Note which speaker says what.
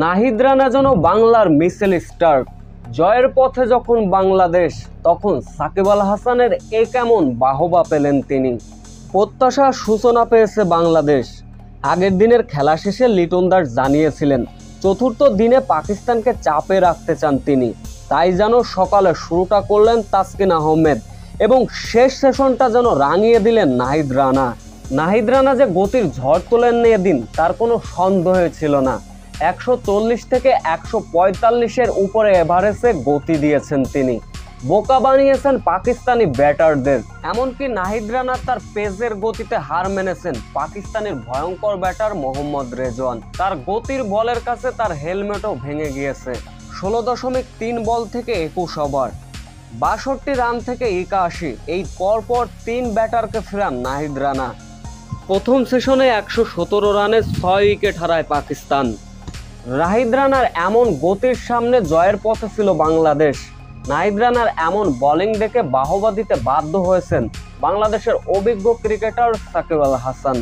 Speaker 1: নাহিদ রানা যেন বাংলার Mitchell Starc. জয়ের পথে যখন বাংলাদেশ, তখন সাকিব আল হাসানের এ কেমন বাহবা পেলেন তিনি। প্রত্যাশার সূচনা পেয়েছে বাংলাদেশ। আগের দিনের খেলা শেষে লিটন দাস জানিয়েছিলেন চতুর্থ দিনে পাকিস্তানকে চাপে রাখতে চান তিনি। তাই যেন সকালে শুরুটা করলেন তাসকিন আহমেদ এবং শেষ সেশনটা যেন রাঙিয়ে দিলেন নাহিদ রানা। নাহিদ রানা যে গতির ঝড় তোলেননি এদিন, তার কোনো সন্দেহ ছিল না। 140 থেকে 145-এর উপরে এভারেজে গতি দিয়েছেন তিনি। বোকা বানিয়েছেন পাকিস্তানি ব্যাটারদের। এমনকি নাহিদ রানা তার পেজের গতিতে হার মেনেছেন পাকিস্তানের ভয়ঙ্কর ব্যাটার মোহাম্মদ রেজওয়ান। তার গতির বলের কাছে তার হেলমেটও ভেঙে গিয়েছে। 16.3 বল থেকে 21 ওভার, 62 রান থেকে 81, এই পরপর 3 ব্যাটারকে ফেরান নাহিদ রানা। প্রথম সেশনে 117 রানে 6 উইকেট হারায় পাকিস্তান। নাহিদ রানার এমন গতির সামনে জয়ের পথে ছিল বাংলাদেশ। নাহিদ রানার এমন বোলিং দেখে বাহবা দিতে বাধ্য হয়েছেন বাংলাদেশের অভিজ্ঞ ক্রিকেটার সাকিব আল হাসান।